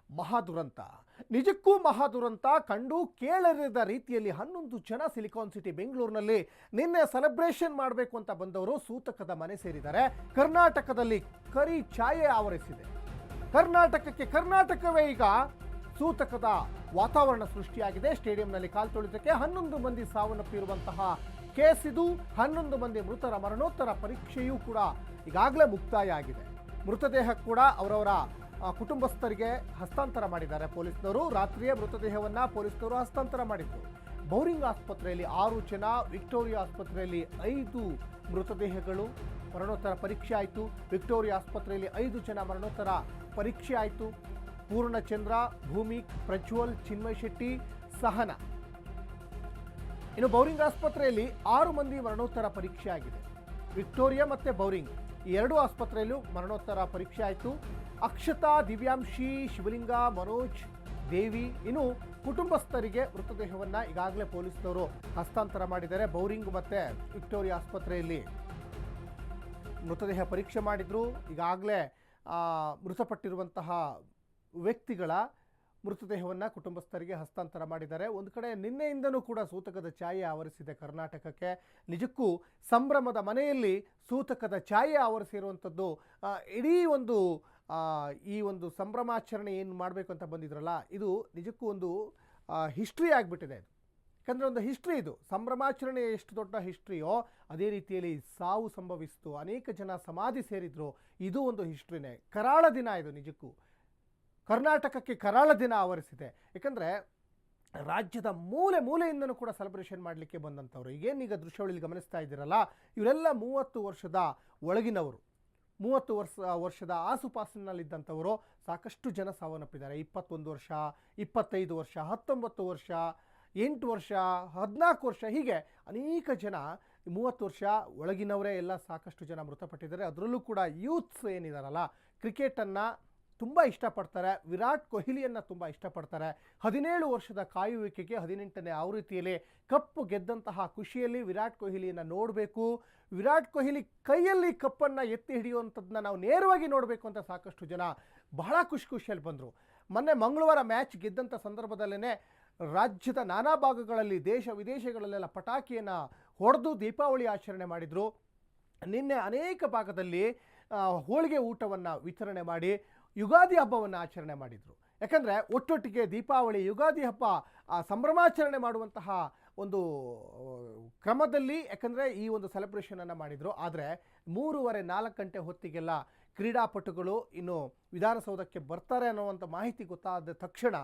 ಮಹಾದುರಂತ, ನಿಜಕ್ಕೂ ಮಹಾದುರಂತ. ಕಂಡು ಕೇಳರಿದ ರೀತಿಯಲ್ಲಿ 11 ಜನ ಸಿಲಿಕಾನ್ ಸಿಟಿ ಬೆಂಗಳೂರಿನಲ್ಲಿ ನಿನ್ನೆ ಸೆಲೆಬ್ರೇಷನ್ ಮಾಡಬೇಕು ಅಂತ ಬಂದವರು ಸೂತಕದ ಮನೆ ಸೇರಿದ್ದಾರೆ. ಕರ್ನಾಟಕದಲ್ಲಿ ಕರಿ ಛಾಯೆ ಆವರಿಸಿದೆ. ಕರ್ನಾಟಕವೇ ಈಗ ಸೂತಕದ ವಾತಾವರಣ ಸೃಷ್ಟಿಯಾಗಿದೆ. ಸ್ಟೇಡಿಯಂನಲ್ಲಿ ಕಾಲ್ತೊಳಿತಕ್ಕೆ 11 ಮಂದಿ ಸಾವನ್ನಪ್ಪಿರುವಂತಹ ಕೇಸ್ ಇದು. 11 ಮಂದಿ ಮೃತರ ಮರಣೋತ್ತರ ಪರೀಕ್ಷೆಯೂ ಕೂಡ ಈಗಾಗಲೇ ಮುಕ್ತಾಯ ಆಗಿದೆ. ಮೃತದೇಹ ಕೂಡ ಅವರವರ ಕುಟುಂಬಸ್ಥರಿಗೆ ಹಸ್ತಾಂತರ ಮಾಡಿದ್ದಾರೆ ಪೊಲೀಸ್ನವರು. ರಾತ್ರಿಯೇ ಮೃತದೇಹವನ್ನು ಪೊಲೀಸ್ನವರು ಹಸ್ತಾಂತರ ಮಾಡಿದ್ರು. ಬೌರಿಂಗ್ ಆಸ್ಪತ್ರೆಯಲ್ಲಿ 6 ಜನ, ವಿಕ್ಟೋರಿಯಾ ಆಸ್ಪತ್ರೆಯಲ್ಲಿ 5 ಮೃತದೇಹಗಳು ಮರಣೋತ್ತರ ಪರೀಕ್ಷೆ ಆಯಿತು. ವಿಕ್ಟೋರಿಯಾ ಆಸ್ಪತ್ರೆಯಲ್ಲಿ 5 ಜನ ಮರಣೋತ್ತರ ಪರೀಕ್ಷೆ ಆಯಿತು. ಪೂರ್ಣಚಂದ್ರ, ಭೂಮಿ, ಪ್ರಜ್ವಲ್, ಚಿನ್ಮಯ್ ಶೆಟ್ಟಿ, ಸಹನ. ಇನ್ನು ಬೌರಿಂಗ್ ಆಸ್ಪತ್ರೆಯಲ್ಲಿ 6 ಮಂದಿ ಮರಣೋತ್ತರ ಪರೀಕ್ಷೆ ಆಗಿದೆ. ವಿಕ್ಟೋರಿಯಾ ಮತ್ತು ಬೌರಿಂಗ್ ಈ 2 ಆಸ್ಪತ್ರೆಯಲ್ಲೂ ಮರಣೋತ್ತರ ಪರೀಕ್ಷೆ ಆಯಿತು. ಅಕ್ಷತಾ, ದಿವ್ಯಾಂಶಿ, ಶಿವಲಿಂಗ, ಮನೋಜ್, ದೇವಿ ಇನ್ನು ಕುಟುಂಬಸ್ಥರಿಗೆ ಮೃತದೇಹವನ್ನು ಈಗಾಗಲೇ ಪೊಲೀಸ್ನವರು ಹಸ್ತಾಂತರ ಮಾಡಿದ್ದಾರೆ. ಬೌರಿಂಗ್ ಮತ್ತು ವಿಕ್ಟೋರಿಯಾ ಆಸ್ಪತ್ರೆಯಲ್ಲಿ ಮೃತದೇಹ ಪರೀಕ್ಷೆ ಮಾಡಿದ್ರು. ಈಗಾಗಲೇ ಮೃತಪಟ್ಟಿರುವಂತಹ ವ್ಯಕ್ತಿಗಳ ಮೃತದೇಹವನ್ನು ಕುಟುಂಬಸ್ಥರಿಗೆ ಹಸ್ತಾಂತರ ಮಾಡಿದ್ದಾರೆ. ಒಂದು ಕಡೆ ನಿನ್ನೆಯಿಂದನೂ ಕೂಡ ಸೂತಕದ ಛಾಯೆ ಆವರಿಸಿದೆ ಕರ್ನಾಟಕಕ್ಕೆ. ನಿಜಕ್ಕೂ ಸಂಭ್ರಮದ ಮನೆಯಲ್ಲಿ ಸೂತಕದ ಛಾಯೆ ಆವರಿಸಿರುವಂಥದ್ದು. ಇಡೀ ಈ ಒಂದು ಸಂಭ್ರಮಾಚರಣೆ ಏನು ಮಾಡಬೇಕು ಅಂತ ಬಂದಿದ್ರಲ್ಲ, ಇದು ನಿಜಕ್ಕೂ ಒಂದು ಹಿಸ್ಟ್ರಿ ಆಗಿಬಿಟ್ಟಿದೆ. ಯಾಕಂದರೆ ಒಂದು ಹಿಸ್ಟ್ರಿ ಇದು. ಸಂಭ್ರಮಾಚರಣೆ ಎಷ್ಟು ದೊಡ್ಡ ಹಿಸ್ಟ್ರಿಯೋ ಅದೇ ರೀತಿಯಲ್ಲಿ ಸಾವು ಸಂಭವಿಸಿತು. ಅನೇಕ ಜನ ಸಮಾಧಿ ಸೇರಿದ್ರು. ಇದು ಒಂದು ಹಿಸ್ಟ್ರಿನೇ. ಕರಾಳ ದಿನ ಇದು. ನಿಜಕ್ಕೂ ಕರ್ನಾಟಕಕ್ಕೆ ಕರಾಳ ದಿನ ಆವರಿಸಿದೆ. ಯಾಕಂದರೆ ರಾಜ್ಯದ ಮೂಲೆಯಿಂದನೂ ಕೂಡ ಸೆಲೆಬ್ರೇಷನ್ ಮಾಡಲಿಕ್ಕೆ ಬಂದಂಥವ್ರು. ಈಗೇನೀಗ ದೃಶ್ಯಾವಳಿಯಲ್ಲಿ ಗಮನಿಸ್ತಾ ಇದ್ದೀರಲ್ಲ, ಇವರೆಲ್ಲ 30 ವರ್ಷದ ಒಳಗಿನವರು. 30 ವರ್ಷದ ಆಸುಪಾಸಿನಲ್ಲಿದ್ದಂಥವರು. ಸಾಕಷ್ಟು ಜನ ಸಾವನ್ನಪ್ಪಿದ್ದಾರೆ. 21 ವರ್ಷ, 25 ವರ್ಷ, 19 ವರ್ಷ, 8 ವರ್ಷ, 14 ವರ್ಷ, ಹೀಗೆ ಅನೇಕ ಜನ 30 ವರ್ಷ ಒಳಗಿನವರೇ ಎಲ್ಲ ಸಾಕಷ್ಟು ಜನ ಮೃತಪಟ್ಟಿದ್ದಾರೆ. ಅದರಲ್ಲೂ ಕೂಡ ಯೂತ್ಸ್ ಏನಿದಾರಲ್ಲ, ಕ್ರಿಕೆಟನ್ನು ತುಂಬ ಇಷ್ಟಪಡ್ತಾರೆ. ವಿರಾಟ್ ಕೊಹ್ಲಿಯನ್ನು ತುಂಬ ಇಷ್ಟಪಡ್ತಾರೆ. 17 ವರ್ಷದ ಕಾಯುವಿಕೆಗೆ 18ನೇ ಆವೃತ್ತಿಯಲ್ಲಿ ಕಪ್ಪು ಗೆದ್ದಂತಹ ಖುಷಿಯಲ್ಲಿ ವಿರಾಟ್ ಕೊಹ್ಲಿಯನ್ನು ನೋಡಬೇಕು, ವಿರಾಟ್ ಕೊಹ್ಲಿ ಕೈಯಲ್ಲಿ ಕಪ್ಪನ್ನು ಎತ್ತಿ ಹಿಡಿಯುವಂಥದ್ದನ್ನ ನಾವು ನೇರವಾಗಿ ನೋಡಬೇಕು ಅಂತ ಸಾಕಷ್ಟು ಜನ ಬಹಳ ಖುಷಿಯಲ್ಲಿ ಬಂದರು. ಮೊನ್ನೆ ಮಂಗಳವಾರ ಮ್ಯಾಚ್ ಗೆದ್ದಂಥ ಸಂದರ್ಭದಲ್ಲೇ ರಾಜ್ಯದ ನಾನಾ ಭಾಗಗಳಲ್ಲಿ, ದೇಶ ವಿದೇಶಗಳಲ್ಲೆಲ್ಲ ಪಟಾಕಿಯನ್ನು ಹೊಡೆದು ದೀಪಾವಳಿ ಆಚರಣೆ ಮಾಡಿದರು. ನಿನ್ನೆ ಅನೇಕ ಭಾಗದಲ್ಲಿ ಹೋಳಿಗೆ ಊಟವನ್ನು ವಿತರಣೆ ಮಾಡಿ ಯುಗಾದಿ ಹಬ್ಬವನ್ನು ಆಚರಣೆ ಮಾಡಿದರು. ಯಾಕಂದರೆ ಒಟ್ಟೊಟ್ಟಿಗೆ ದೀಪಾವಳಿ, ಯುಗಾದಿ ಹಬ್ಬ ಸಂಭ್ರಮಾಚರಣೆ ಮಾಡುವಂತಹ ಒಂದು ಕ್ರಮದಲ್ಲಿ ಯಾಕಂದರೆ ಈ ಒಂದು ಸೆಲೆಬ್ರೇಷನನ್ನು ಮಾಡಿದರು. ಆದರೆ 3:30-4 ಗಂಟೆ ಹೊತ್ತಿಗೆಲ್ಲ ಕ್ರೀಡಾಪಟುಗಳು ಇನ್ನು ವಿಧಾನಸೌಧಕ್ಕೆ ಬರ್ತಾರೆ ಅನ್ನುವಂಥ ಮಾಹಿತಿ ಗೊತ್ತಾದ ತಕ್ಷಣ,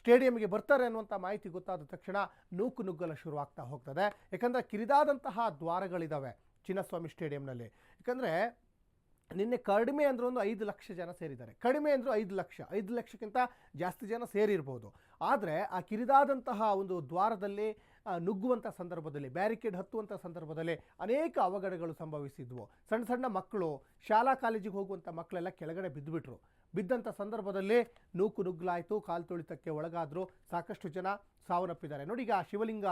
ಸ್ಟೇಡಿಯಂಗೆ ಬರ್ತಾರೆ ಅನ್ನುವಂಥ ಮಾಹಿತಿ ಗೊತ್ತಾದ ತಕ್ಷಣ ನೂಕುನುಗ್ಗಲು ಶುರುವಾಗ್ತಾ ಹೋಗ್ತದೆ. ಯಾಕಂದರೆ ಕಿರಿದಾದಂತಹ ದ್ವಾರಗಳಿದ್ದಾವೆ ಚಿನ್ನಸ್ವಾಮಿ ಸ್ಟೇಡಿಯಂನಲ್ಲಿ. ಯಾಕಂದರೆ ನಿನ್ನೆ ಕಡಿಮೆ ಅಂದರೂ ಒಂದು 5 ಲಕ್ಷ ಜನ ಸೇರಿದ್ದಾರೆ. ಕಡಿಮೆ ಅಂದರೂ 5 ಲಕ್ಷಕ್ಕಿಂತ ಜಾಸ್ತಿ ಜನ ಸೇರಿರ್ಬೋದು. ಆದರೆ ಆ ಕಿರಿದಾದಂತಹ ಒಂದು ದ್ವಾರದಲ್ಲಿ ನುಗ್ಗುವಂಥ ಸಂದರ್ಭದಲ್ಲಿ, ಬ್ಯಾರಿಕೇಡ್ ಹತ್ತುವಂಥ ಸಂದರ್ಭದಲ್ಲಿ ಅನೇಕ ಅವಘಡಗಳು ಸಂಭವಿಸಿದ್ವು. ಸಣ್ಣ ಮಕ್ಕಳು, ಶಾಲಾ ಕಾಲೇಜಿಗೆ ಹೋಗುವಂಥ ಮಕ್ಕಳೆಲ್ಲ ಕೆಳಗಡೆ ಬಿದ್ದುಬಿಟ್ರು. ಬಿದ್ದಂಥ ಸಂದರ್ಭದಲ್ಲಿ ನುಗ್ಗಲಾಯಿತು, ಕಾಲು ತುಳಿತಕ್ಕೆ ಒಳಗಾದರು. ಸಾಕಷ್ಟು ಜನ ಸಾವನ್ನಪ್ಪಿದ್ದಾರೆ. ನೋಡಿ, ಈಗ ಶಿವಲಿಂಗ,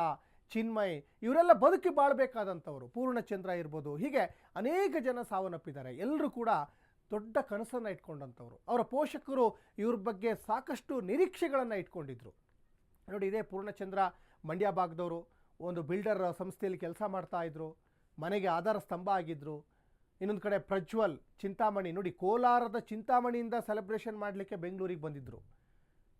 ಚಿನ್ಮಯ್ ಇವರೆಲ್ಲ ಬದುಕಿ ಬಾಳಬೇಕಾದಂಥವ್ರು. ಪೂರ್ಣಚಂದ್ರ ಇರ್ಬೋದು, ಹೀಗೆ ಅನೇಕ ಜನ ಸಾವನ್ನಪ್ಪಿದ್ದಾರೆ. ಎಲ್ಲರೂ ಕೂಡ ದೊಡ್ಡ ಕನಸನ್ನು ಇಟ್ಕೊಂಡಂಥವ್ರು. ಅವರ ಪೋಷಕರು ಇವ್ರ ಬಗ್ಗೆ ಸಾಕಷ್ಟು ನಿರೀಕ್ಷೆಗಳನ್ನು ಇಟ್ಕೊಂಡಿದ್ರು. ನೋಡಿ, ಇದೇ ಪೂರ್ಣಚಂದ್ರ ಮಂಡ್ಯ ಭಾಗದವರು. ಒಂದು ಬಿಲ್ಡರ್ ಸಂಸ್ಥೆಯಲ್ಲಿ ಕೆಲಸ ಮಾಡ್ತಾಯಿದ್ರು. ಮನೆಗೆ ಆಧಾರ ಸ್ತಂಭ ಆಗಿದ್ದರು. ಇನ್ನೊಂದು ಕಡೆ ಪ್ರಜ್ವಲ್, ಚಿಂತಾಮಣಿ. ನೋಡಿ, ಕೋಲಾರದ ಚಿಂತಾಮಣಿಯಿಂದ ಸೆಲೆಬ್ರೇಷನ್ ಮಾಡಲಿಕ್ಕೆ ಬೆಂಗಳೂರಿಗೆ ಬಂದಿದ್ದರು.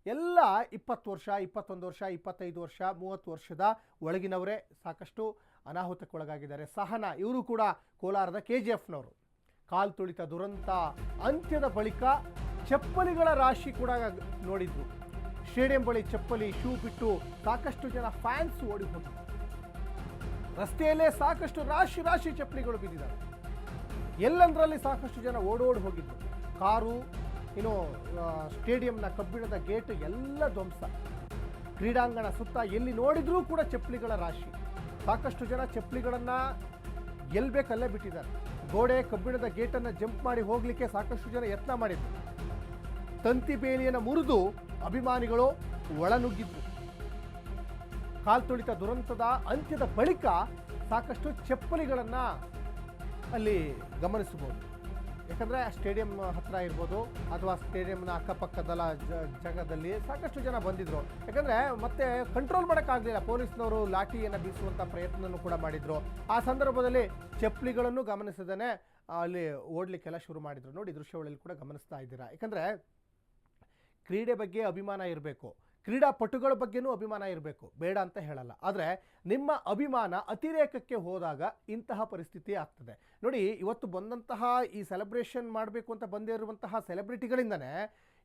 ಎಲ್ಲ 20 ವರ್ಷ, 21 ವರ್ಷ, 25 ವರ್ಷ, 30 ವರ್ಷದ ಒಳಗಿನವರೇ ಸಾಕಷ್ಟು ಅನಾಹುತಕ್ಕೊಳಗಾಗಿದ್ದಾರೆ. ಸಹನ ಇವರು ಕೂಡ ಕೋಲಾರದ KGFನವರು. ಕಾಲು ತುಳಿತ ದುರಂತ ಅಂತ್ಯದ ಬಳಿಕ ಚಪ್ಪಲಿಗಳ ರಾಶಿ ಕೂಡ ನೋಡಿದ್ರು. ಸ್ಟೇಡಿಯಂ ಬಳಿ ಚಪ್ಪಲಿ, ಶೂ ಬಿಟ್ಟು ಸಾಕಷ್ಟು ಜನ ಫ್ಯಾನ್ಸ್ ಓಡಿ ಹೋದರು. ರಸ್ತೆಯಲ್ಲೇ ಸಾಕಷ್ಟು ರಾಶಿ ಚಪ್ಪಲಿಗಳು ಬಿದ್ದಿದ್ದಾರೆ. ಎಲ್ಲಂದರಲ್ಲಿ ಸಾಕಷ್ಟು ಜನ ಓಡೋಡಿ ಹೋಗಿದ್ರು. ಕಾರು, ಇನ್ನು ಸ್ಟೇಡಿಯಂನ ಕಬ್ಬಿಣದ ಗೇಟ್ ಎಲ್ಲ ಧ್ವಂಸ. ಕ್ರೀಡಾಂಗಣ ಸುತ್ತ ಎಲ್ಲಿ ನೋಡಿದ್ರೂ ಕೂಡ ಚಪ್ಪಲಿಗಳ ರಾಶಿ. ಸಾಕಷ್ಟು ಜನ ಚಪ್ಪಲಿಗಳನ್ನು ಎಲ್ಲಿ ಬೇಕಲ್ಲೇ ಬಿಟ್ಟಿದ್ದಾರೆ. ಗೋಡೆ, ಕಬ್ಬಿಣದ ಗೇಟನ್ನು ಜಂಪ್ ಮಾಡಿ ಹೋಗಲಿಕ್ಕೆ ಸಾಕಷ್ಟು ಜನ ಯತ್ನ ಮಾಡಿದ್ರು. ತಂತಿ ಬೇಲಿಯನ್ನು ಮುರಿದು ಅಭಿಮಾನಿಗಳು ಒಳನುಗ್ಗಿದ್ರು. ಕಾಲ್ತುಳಿತ ದುರಂತದ ಅಂತ್ಯದ ಬಳಿಕ ಸಾಕಷ್ಟು ಚಪ್ಪಲಿಗಳನ್ನು ಅಲ್ಲಿ ಗಮನಿಸಬಹುದು. ಯಾಕಂದರೆ ಸ್ಟೇಡಿಯಂ ಹತ್ತಿರ ಇರ್ಬೋದು ಅಥವಾ ಸ್ಟೇಡಿಯಂನ ಅಕ್ಕಪಕ್ಕದ ಜಾಗದಲ್ಲಿ ಸಾಕಷ್ಟು ಜನ ಬಂದಿದ್ದರು. ಯಾಕಂದರೆ ಮತ್ತೆ ಕಂಟ್ರೋಲ್ ಮಾಡೋಕ್ಕಾಗಲಿಲ್ಲ, ಪೊಲೀಸ್ನವರು ಲಾಠಿಯನ್ನು ಬೀಸುವಂಥ ಪ್ರಯತ್ನನೂ ಕೂಡ ಮಾಡಿದರು. ಆ ಸಂದರ್ಭದಲ್ಲಿ ಚಪ್ಪಲಿಗಳನ್ನು ಗಮನಿಸದೇ ಅಲ್ಲಿ ಓಡಲಿಕ್ಕೆಲ್ಲ ಶುರು ಮಾಡಿದರು. ನೋಡಿ, ದೃಶ್ಯಾವಳಿಯಲ್ಲಿ ಕೂಡ ಗಮನಿಸ್ತಾ ಇದ್ದೀರಾ. ಯಾಕಂದರೆ ಕ್ರೀಡೆ ಬಗ್ಗೆ ಅಭಿಮಾನ ಇರಬೇಕು, ಕ್ರೀಡಾಪಟುಗಳ ಬಗ್ಗೆನೂ ಅಭಿಮಾನ ಇರಬೇಕು, ಬೇಡ ಅಂತ ಹೇಳಲ್ಲ. ಆದರೆ ನಿಮ್ಮ ಅಭಿಮಾನ ಅತಿರೇಕಕ್ಕೆ ಹೋದಾಗ ಇಂತಹ ಪರಿಸ್ಥಿತಿ ಆಗ್ತದೆ. ನೋಡಿ, ಇವತ್ತು ಬಂದಂತಹ ಈ ಸೆಲೆಬ್ರೇಷನ್ ಮಾಡಬೇಕು ಅಂತ ಬಂದಿರುವಂತಹ ಸೆಲೆಬ್ರಿಟಿಗಳಿಂದನೇ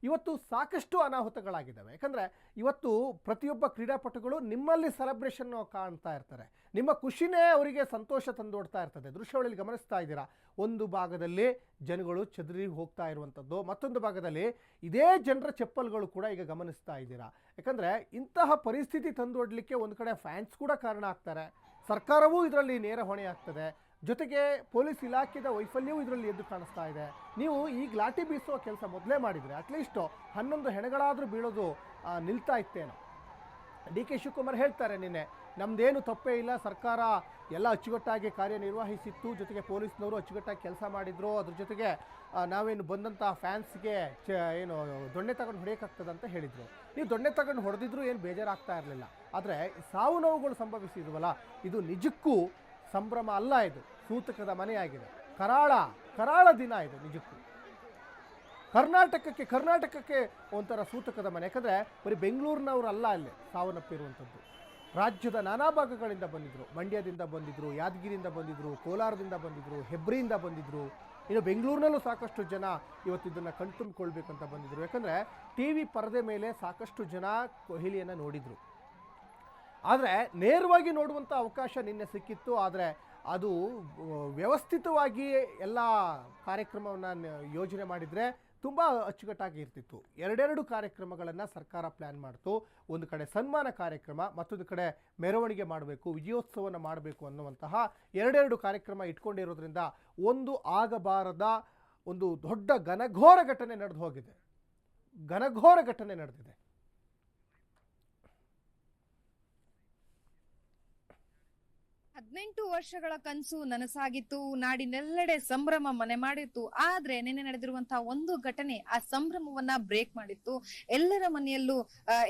ಇವತ್ತು ಸಾಕಷ್ಟು ಅನಾಹುತಗಳಾಗಿದ್ದಾವೆ. ಯಾಕಂದರೆ ಇವತ್ತು ಪ್ರತಿಯೊಬ್ಬ ಕ್ರೀಡಾಪಟುಗಳು ನಿಮ್ಮಲ್ಲಿ ಸೆಲೆಬ್ರೇಷನ್ ಕಾಣ್ತಾ ಇರ್ತಾರೆ, ನಿಮ್ಮ ಖುಷಿನೇ ಅವರಿಗೆ ಸಂತೋಷ ತಂದೋಡ್ತಾ ಇರ್ತದೆ. ದೃಶ್ಯಾವಳಿಯಲ್ಲಿ ಗಮನಿಸ್ತಾ ಇದ್ದೀರಾ, ಒಂದು ಭಾಗದಲ್ಲಿ ಜನಗಳು ಚದರಿ ಹೋಗ್ತಾ ಇರುವಂಥದ್ದು, ಮತ್ತೊಂದು ಭಾಗದಲ್ಲಿ ಇದೇ ಜನರ ಚಪ್ಪಲ್ಗಳು ಕೂಡ ಈಗ ಗಮನಿಸ್ತಾ ಇದ್ದೀರಾ. ಯಾಕಂದರೆ ಇಂತಹ ಪರಿಸ್ಥಿತಿ ತಂದೊಡ್ಲಿಕ್ಕೆ ಒಂದು ಕಡೆ ಫ್ಯಾನ್ಸ್ ಕೂಡ ಕಾರಣ ಆಗ್ತಾರೆ, ಸರ್ಕಾರವೂ ಇದರಲ್ಲಿ ನೇರ ಹೊಣೆ ಆಗ್ತದೆ, ಜೊತೆಗೆ ಪೊಲೀಸ್ ಇಲಾಖೆಯ ವೈಫಲ್ಯವೂ ಇದರಲ್ಲಿ ಎದ್ದು ಕಾಣಿಸ್ತಾ ಇದೆ. ನೀವು ಈಗ ಲಾಠಿ ಬೀಸುವ ಕೆಲಸ ಮೊದಲೇ ಮಾಡಿದರೆ ಅಟ್ಲೀಸ್ಟು 11 ಹೆಣಗಳಾದರೂ ಬೀಳೋದು ನಿಲ್ತಾ ಇತ್ತೇನೋ. ಡಿ.ಕೆ. ಶಿವಕುಮಾರ್ ಹೇಳ್ತಾರೆ, ನಿನ್ನೆ ನಮ್ಮದೇನು ತಪ್ಪೇ ಇಲ್ಲ, ಸರ್ಕಾರ ಎಲ್ಲ ಅಚ್ಚುಕಟ್ಟಾಗಿ ಕಾರ್ಯನಿರ್ವಹಿಸಿತ್ತು, ಜೊತೆಗೆ ಪೊಲೀಸ್ನವರು ಅಚ್ಚುಕಟ್ಟಾಗಿ ಕೆಲಸ ಮಾಡಿದ್ರು, ಅದ್ರ ಜೊತೆಗೆ ನಾವೇನು ಬಂದಂಥ ಫ್ಯಾನ್ಸ್ಗೆ ಏನು ದೊಣ್ಣೆ ತಗೊಂಡು ಹೊಡೆಯೋಕ್ಕಾಗ್ತದೆ ಅಂತ ಹೇಳಿದರು. ನೀವು ದೊಣ್ಣೆ ತಗೊಂಡು ಹೊಡೆದಿದ್ರು ಏನು ಬೇಜಾರಾಗ್ತಾ ಇರಲಿಲ್ಲ. ಆದರೆ ಸಾವು ನೋವುಗಳು ಸಂಭವಿಸಿದ್ವಲ್ಲ, ಇದು ನಿಜಕ್ಕೂ ಸಂಭ್ರಮ ಅಲ್ಲ, ಇದು ಸೂತಕದ ಮನೆಯಾಗಿದೆ. ಕರಾಳ ದಿನ ಇದು ನಿಜಕ್ಕೂ. ಕರ್ನಾಟಕಕ್ಕೆ ಒಂಥರ ಸೂತಕದ ಮನೆ. ಯಾಕಂದರೆ ಬರೀ ಬೆಂಗಳೂರಿನವರಲ್ಲ ಅಲ್ಲಿ ಸಾವನ್ನಪ್ಪಿರುವಂಥದ್ದು, ರಾಜ್ಯದ ನಾನಾ ಭಾಗಗಳಿಂದ ಬಂದಿದ್ದರು. ಮಂಡ್ಯದಿಂದ ಬಂದಿದ್ದರು, ಯಾದಗಿರಿಯಿಂದ ಬಂದಿದ್ದರು, ಕೋಲಾರದಿಂದ ಬಂದಿದ್ದರು, ಹೆಬ್ರಿಯಿಂದ ಬಂದಿದ್ದರು, ಇನ್ನು ಬೆಂಗಳೂರಿನಲ್ಲೂ ಸಾಕಷ್ಟು ಜನ ಇವತ್ತು ಇದನ್ನು ಕಣ್ತುಂಬಿಕೊಳ್ಬೇಕಂತ ಬಂದಿದ್ದರು. ಯಾಕಂದರೆ ಟಿ ವಿ ಪರದೆ ಮೇಲೆ ಸಾಕಷ್ಟು ಜನ ಕೊಹ್ಲಿಯನ್ನು ನೋಡಿದರು. ಆದರೆ ನೇರವಾಗಿ ನೋಡುವಂಥ ಅವಕಾಶ ನಿನ್ನೆ ಸಿಕ್ಕಿತ್ತು. ಆದರೆ ಅದು ವ್ಯವಸ್ಥಿತವಾಗಿ ಎಲ್ಲ ಕಾರ್ಯಕ್ರಮವನ್ನು ಯೋಜನೆ ಮಾಡಿದರೆ ತುಂಬ ಅಚ್ಚುಕಟ್ಟಾಗಿ ಇರ್ತಿತ್ತು. ಎರಡೆರಡು ಕಾರ್ಯಕ್ರಮಗಳನ್ನು ಸರ್ಕಾರ ಪ್ಲ್ಯಾನ್ ಮಾಡ್ತು. ಒಂದು ಕಡೆ ಸನ್ಮಾನ ಕಾರ್ಯಕ್ರಮ, ಮತ್ತೊಂದು ಕಡೆ ಮೆರವಣಿಗೆ ಮಾಡಬೇಕು, ವಿಜಯೋತ್ಸವನ ಮಾಡಬೇಕು ಅನ್ನುವಂತಹ ಎರಡೆರಡು ಕಾರ್ಯಕ್ರಮ ಇಟ್ಕೊಂಡಿರೋದ್ರಿಂದ ಒಂದು ಆಗಬಾರದ ಒಂದು ದೊಡ್ಡ ಘನಘೋರ ಘಟನೆ ನಡೆದಿದೆ. 18 ವರ್ಷಗಳ ಕನಸು ನನಸಾಗಿತ್ತು, ನಾಡಿನೆಲ್ಲೆಡೆ ಸಂಭ್ರಮ ಮನೆ ಮಾಡಿತ್ತು. ಆದ್ರೆ ನಿನ್ನೆ ನಡೆದಿರುವಂತಹ ಒಂದು ಘಟನೆ ಆ ಸಂಭ್ರಮವನ್ನ ಬ್ರೇಕ್ ಮಾಡಿತ್ತು. ಎಲ್ಲರ ಮನೆಯಲ್ಲೂ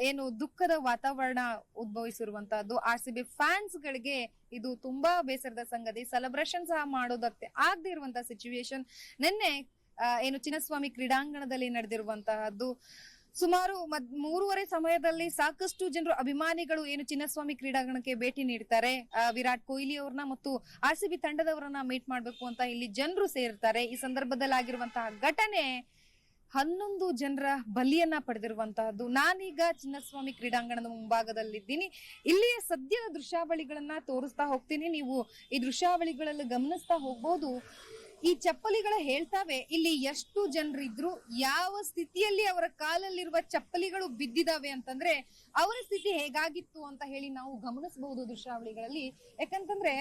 ಏನು ದುಃಖದ ವಾತಾವರಣ ಉದ್ಭವಿಸಿರುವಂತಹದ್ದು. RCB ಫ್ಯಾನ್ಸ್ ಗಳಿಗೆ ಇದು ತುಂಬಾ ಬೇಸರದ ಸಂಗತಿ. ಸೆಲೆಬ್ರೇಷನ್ ಸಹ ಮಾಡೋದಕ್ಕೆ ಆಗದೆ ಇರುವಂತಹ ಸಿಚುವೇಶನ್ ನಿನ್ನೆ ಏನು ಚಿನ್ನಸ್ವಾಮಿ ಕ್ರೀಡಾಂಗಣದಲ್ಲಿ ನಡೆದಿರುವಂತಹದ್ದು. ಸುಮಾರು 3:30 ಸಮಯದಲ್ಲಿ ಸಾಕಷ್ಟು ಜನರು ಅಭಿಮಾನಿಗಳು ಏನು ಚಿನ್ನಸ್ವಾಮಿ ಕ್ರೀಡಾಂಗಣಕ್ಕೆ ಭೇಟಿ ನೀಡ್ತಾರೆ. ವಿರಾಟ್ ಕೊಹ್ಲಿ ಅವ್ರನ್ನ ಮತ್ತು RCB ತಂಡದವರನ್ನ ಮೀಟ್ ಮಾಡ್ಬೇಕು ಅಂತ ಇಲ್ಲಿ ಜನರು ಸೇರ್ತಾರೆ. ಈ ಸಂದರ್ಭದಲ್ಲಿ ಆಗಿರುವಂತಹ ಘಟನೆ 11 ಜನರ ಬಲಿಯನ್ನ ಪಡೆದಿರುವಂತಹದ್ದು. ನಾನೀಗ ಚಿನ್ನಸ್ವಾಮಿ ಕ್ರೀಡಾಂಗಣದ ಮುಂಭಾಗದಲ್ಲಿದ್ದೀನಿ. ಇಲ್ಲಿಯ ಸದ್ಯದ ದೃಶ್ಯಾವಳಿಗಳನ್ನ ತೋರಿಸ್ತಾ ಹೋಗ್ತೀನಿ. ನೀವು ಈ ದೃಶ್ಯಾವಳಿಗಳಲ್ಲಿ ಗಮನಿಸ್ತಾ ಹೋಗ್ಬೋದು. ಈ ಚಪ್ಪಲಿಗಳ ಹೇಳ್ತಾವೆ ಇಲ್ಲಿ ಎಷ್ಟು ಜನರಿದ್ರು, ಯಾವ ಸ್ಥಿತಿಯಲ್ಲಿ ಅವರ ಕಾಲಲ್ಲಿರುವ ಚಪ್ಪಲಿಗಳು ಬಿದ್ದಿದಾವೆ ಅಂತಂದ್ರೆ ಅವರ ಸ್ಥಿತಿ ಹೇಗಾಗಿತ್ತು ಅಂತ ಹೇಳಿ ನಾವು ಗಮನಿಸಬಹುದು ದೃಶ್ಯಾವಳಿಗಳಲ್ಲಿ. ಯಾಕಂತಂದ್ರೆ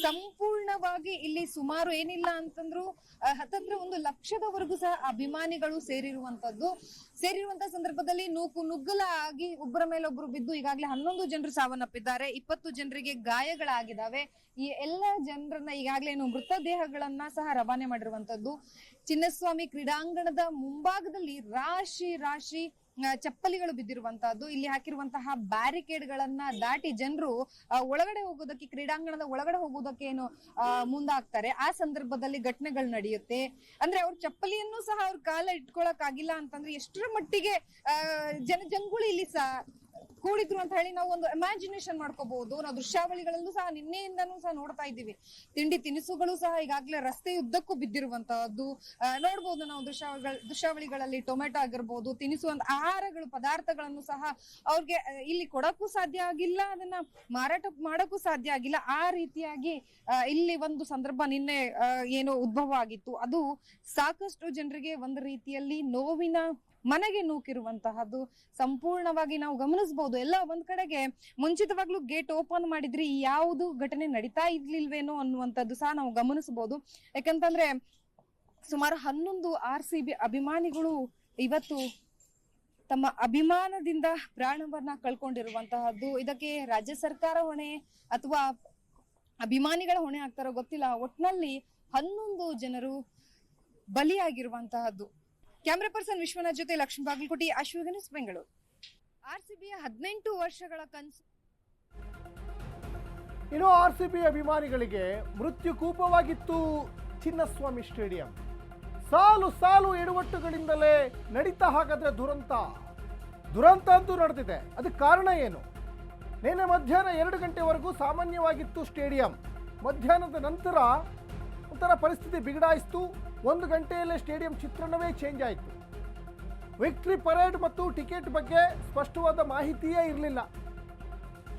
ಸಂಪೂರ್ಣವಾಗಿ ಇಲ್ಲಿ ಸುಮಾರು ಏನಿಲ್ಲ ಅಂತಂದ್ರು ಹತ್ತತ್ರ 1 ಲಕ್ಷದವರೆಗೂ ಸಹ ಅಭಿಮಾನಿಗಳು ಸೇರಿರುವಂತ ಸಂದರ್ಭದಲ್ಲಿ ನುಗ್ಗಲಾಗಿ ಒಬ್ಬರ ಮೇಲೊಬ್ರು ಬಿದ್ದು ಈಗಾಗಲೇ 11 ಜನರು ಸಾವನ್ನಪ್ಪಿದ್ದಾರೆ, 20 ಜನರಿಗೆ ಗಾಯಗಳಾಗಿದ್ದಾವೆ. ಈ ಎಲ್ಲ ಜನರನ್ನ ಈಗಾಗಲೇ ಮೃತದೇಹಗಳನ್ನ ಸಹ ರವಾನೆ ಮಾಡಿರುವಂತದ್ದು. ಚಿನ್ನಸ್ವಾಮಿ ಕ್ರೀಡಾಂಗಣದ ಮುಂಭಾಗದಲ್ಲಿ ರಾಶಿ ಚಪ್ಪಲಿಗಳು ಬಿದ್ದಿರುವಂತಹದ್ದು. ಇಲ್ಲಿ ಹಾಕಿರುವಂತಹ ಬ್ಯಾರಿಕೇಡ್ ಗಳನ್ನ ದಾಟಿ ಜನರು ಒಳಗಡೆ ಹೋಗೋದಕ್ಕೆ, ಕ್ರೀಡಾಂಗಣದ ಒಳಗಡೆ ಹೋಗೋದಕ್ಕೆ ಏನು ಮುಂದಾಗ್ತಾರೆ. ಆ ಸಂದರ್ಭದಲ್ಲಿ ಘಟನೆಗಳು ನಡೆಯುತ್ತೆ. ಅಂದ್ರೆ ಅವ್ರ ಚಪ್ಪಲಿಯನ್ನು ಸಹ ಅವ್ರ ಕಾಲ ಇಟ್ಕೊಳಕ್ ಆಗಿಲ್ಲ ಅಂತಂದ್ರೆ ಎಷ್ಟರ ಮಟ್ಟಿಗೆ ಜನಜಂಗುಳಿ ಇಲ್ಲಿ ಕೂಡಿದ್ರು ಅಂತ ಹೇಳಿ ನಾವು ಒಂದು ಇಮ್ಯಾಜಿನೇಷನ್ ಮಾಡ್ಕೋಬಹುದು. ನಾವು ದೃಶ್ಯಾವಳಿಗಳಲ್ಲೂ ಸಹ ನಿನ್ನೆಯಿಂದನೂ ಸಹ ನೋಡ್ತಾ ಇದ್ದೀವಿ. ತಿಂಡಿ ತಿನಿಸುಗಳು ಸಹ ಈಗಾಗಲೇ ರಸ್ತೆಯುದ್ದಕ್ಕೂ ಬಿದ್ದಿರುವಂತಹದ್ದು ನೋಡ್ಬೋದು ನಾವು ದೃಶ್ಯಾವಳಿಗಳಲ್ಲಿ. ಟೊಮೆಟೊ ಆಗಿರ್ಬೋದು, ತಿನಿಸುವಂತ ಆಹಾರಗಳು, ಪದಾರ್ಥಗಳನ್ನು ಸಹ ಅವ್ರಿಗೆ ಇಲ್ಲಿ ಕೊಡಕ್ಕೂ ಸಾಧ್ಯ ಆಗಿಲ್ಲ, ಅದನ್ನ ಮಾರಾಟ ಮಾಡಕ್ಕೂ ಸಾಧ್ಯ ಆಗಿಲ್ಲ. ಆ ರೀತಿಯಾಗಿ ಇಲ್ಲಿ ಒಂದು ಸಂದರ್ಭ ನಿನ್ನೆ ಏನು ಉದ್ಭವ ಆಗಿತ್ತು. ಅದು ಸಾಕಷ್ಟು ಜನರಿಗೆ ಒಂದು ರೀತಿಯಲ್ಲಿ ನೋವಿನ ಮನೆಗೆ ನೂಕಿರುವಂತಹದ್ದು ಸಂಪೂರ್ಣವಾಗಿ ನಾವು ಗಮನಿಸಬಹುದು. ಎಲ್ಲ ಒಂದ್ ಕಡೆಗೆ ಮುಂಚಿತವಾಗ್ಲೂ ಗೇಟ್ ಓಪನ್ ಮಾಡಿದ್ರಿ ಯಾವುದು ಘಟನೆ ನಡೀತಾ ಇರ್ಲಿಲ್ವೇನೋ ಅನ್ನುವಂಥದ್ದು ಸಹ ನಾವು ಗಮನಿಸಬಹುದು. ಯಾಕಂತಂದ್ರೆ ಸುಮಾರು 11 RCB ಅಭಿಮಾನಿಗಳು ಇವತ್ತು ತಮ್ಮ ಅಭಿಮಾನದಿಂದ ಪ್ರಾಣವನ್ನ ಕಳ್ಕೊಂಡಿರುವಂತಹದ್ದು. ಇದಕ್ಕೆ ರಾಜ್ಯ ಸರ್ಕಾರ ಹೊಣೆ ಅಥವಾ ಅಭಿಮಾನಿಗಳ ಹೊಣೆ ಆಗ್ತಾರೋ ಗೊತ್ತಿಲ್ಲ. ಒಟ್ನಲ್ಲಿ 11 ಜನರು ಬಲಿಯಾಗಿರುವಂತಹದ್ದು. ಕ್ಯಾಮ್ರಾ ಪರ್ಸನ್ ವಿಶ್ವನಾಥ್ ಜೊತೆ ಲಕ್ಷ್ಮೀ ಬಾಗಲಕೋಟೆ, ಅಶ್ವಿಕ ನ್ಯೂಸ್, ಬೆಂಗಳೂರು. ಆರ್ಸಿಬಿಯ 18 ವರ್ಷಗಳ ಕನಸು. ಇನ್ನು RCB ಅಭಿಮಾನಿಗಳಿಗೆ ಮೃತ್ಯು ಕೂಪವಾಗಿತ್ತು ಚಿನ್ನಸ್ವಾಮಿ ಸ್ಟೇಡಿಯಂ. ಸಾಲು ಸಾಲು ಎಡವಟ್ಟುಗಳಿಂದಲೇ ನಡೀತಾ ಹಾಗಾದ್ರೆ ದುರಂತ ಅಂತೂ ನಡೆದಿದೆ. ಅದಕ್ಕೆ ಕಾರಣ ಏನು? ನಿನ್ನೆ ಮಧ್ಯಾಹ್ನ 2 ಗಂಟೆವರೆಗೂ ಸಾಮಾನ್ಯವಾಗಿತ್ತು ಸ್ಟೇಡಿಯಂ. ಮಧ್ಯಾಹ್ನದ ನಂತರ ಒಂಥರ ಪರಿಸ್ಥಿತಿ ಬಿಗಡಾಯಿಸ್ತು. 1 ಗಂಟೆಯಲ್ಲೇ ಸ್ಟೇಡಿಯಂ ಚಿತ್ರಣವೇ ಚೇಂಜ್ ಆಯಿತು. ವಿಕ್ಟ್ರಿ ಪರೇಡ್ ಮತ್ತು ಟಿಕೆಟ್ ಬಗ್ಗೆ ಸ್ಪಷ್ಟವಾದ ಮಾಹಿತಿಯೇ ಇರಲಿಲ್ಲ.